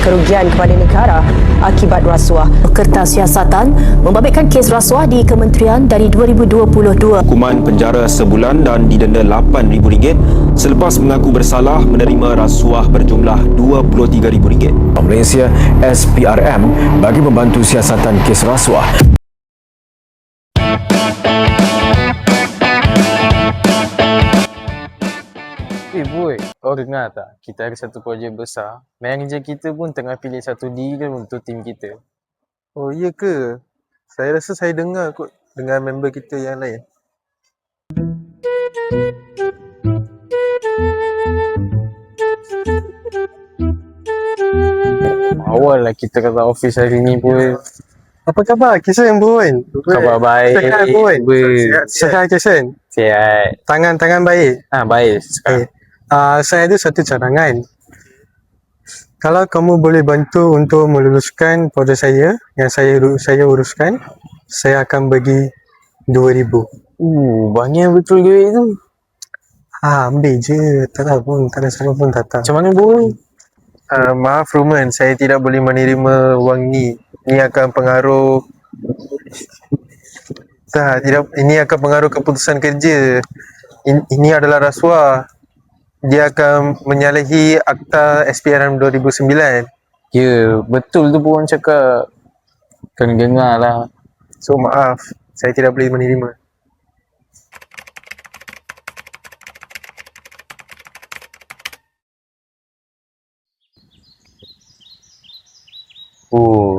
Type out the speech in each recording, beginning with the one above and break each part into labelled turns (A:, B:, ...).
A: kerugian kepada negara akibat rasuah.
B: Kertas siasatan membabitkan kes rasuah di kementerian dari 2022.
C: Hukuman penjara sebulan dan didenda RM8,000 selepas mengaku bersalah menerima rasuah berjumlah RM23,000.
D: Malaysia SPRM bagi membantu siasatan kes rasuah.
E: Boy, kau dengar tak? Kita ada satu projek besar. Manager kita pun tengah pilih satu leader untuk tim kita.
F: Oh, iya ke? Saya rasa saya dengar kot dengan member kita yang lain.
E: Awal lah kita kata office hari ni pun.
F: Apa khabar, Kisan Boy?
E: Khabar baik.
F: Sihat, Boy? Sihat, Kisan?
E: Sihat.
F: Tangan baik?
E: Baik.
F: Saya ada satu cadangan. Kalau kamu boleh bantu untuk meluluskan projek saya yang saya uruskan, saya akan bagi RM2,000.
E: Banyak betul duit tu.
F: Ambil je. Tak ada siapa pun datang.
E: Macam mana boy?
F: Maaf Rumen, saya tidak boleh menerima wang ni. Ini akan pengaruh ini akan pengaruh keputusan kerja. Ini adalah rasuah. Dia akan menyalahi Akta SPRM 2009.
E: Ya, betul tu pun orang cakap. Kena dengar lah.
F: So maaf, saya tidak boleh menerima.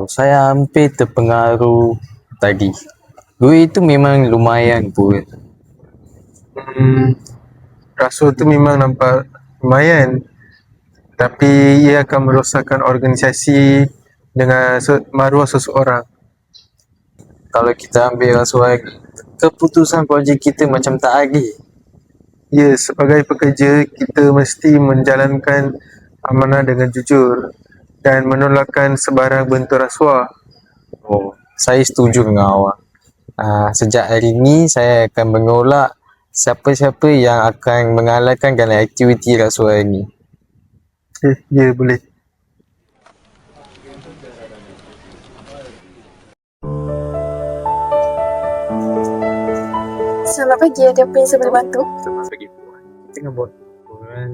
E: Saya hampir terpengaruh tadi. Duit tu memang lumayan pun.
F: Rasuah tu memang nampak lumayan, tapi ia akan merosakkan organisasi dengan maruah seseorang.
E: Kalau kita ambil rasuah, keputusan projek kita macam tak adil.
F: Ya, sebagai pekerja, kita mesti menjalankan amanah dengan jujur dan menolakkan sebarang bentuk rasuah.
E: Saya setuju dengan awak. Sejak hari ini, saya akan menolak siapa-siapa yang akan mengalahkan dalam aktiviti rasuah ini.
F: Ya, boleh.
G: Selamat pagi, ada apa yang saya boleh bantu?
E: Selamat pagi puan. Kita tengah buat laporan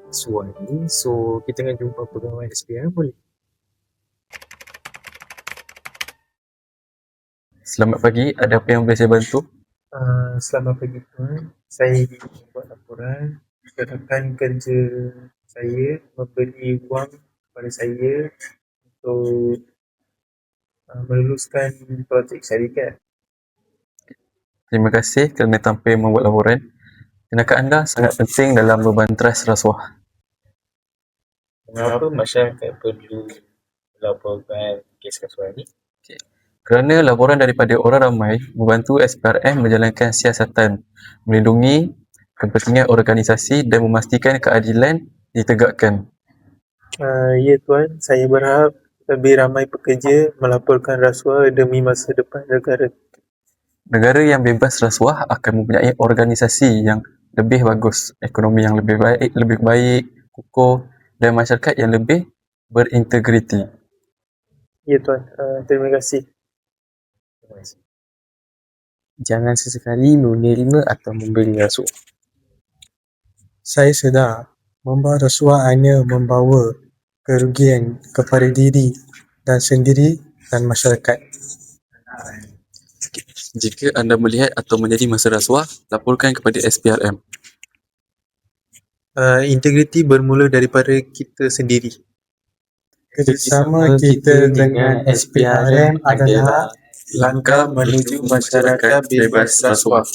E: rasuah ni, so kita tengah jumpa pegawai SPRM, boleh?
H: Selamat pagi, ada apa yang boleh saya bantu?
F: Selamat pagi tuan. Saya ingin buat laporan. Rakan kerja saya memberi wang kepada saya untuk meluluskan projek syarikat.
H: Terima kasih kerana tampil membuat laporan. Tindakan anda sangat penting dalam membanteras rasuah.
E: Mengapa masyarakat perlu melaporkan kes rasuah ini?
H: Kerana laporan daripada orang ramai membantu SPRM menjalankan siasatan, melindungi kepentingan organisasi dan memastikan keadilan ditegakkan.
F: Ya tuan, saya berharap lebih ramai pekerja melaporkan rasuah demi masa depan negara.
H: Negara yang bebas rasuah akan mempunyai organisasi yang lebih bagus, ekonomi yang lebih baik, kukuh dan masyarakat yang lebih berintegriti.
F: Ya tuan, terima kasih.
E: Jangan sesekali menerima atau memberi rasuah.
F: Saya sedar membawa rasuah hanya membawa kerugian kepada diri dan sendiri dan masyarakat.
H: Jika anda melihat atau menjadi mangsa rasuah, laporkan kepada SPRM.
F: Integriti bermula daripada kita sendiri. Kerjasama kita dengan SPRM adalah
H: langkah menuju masyarakat bebas rasuah.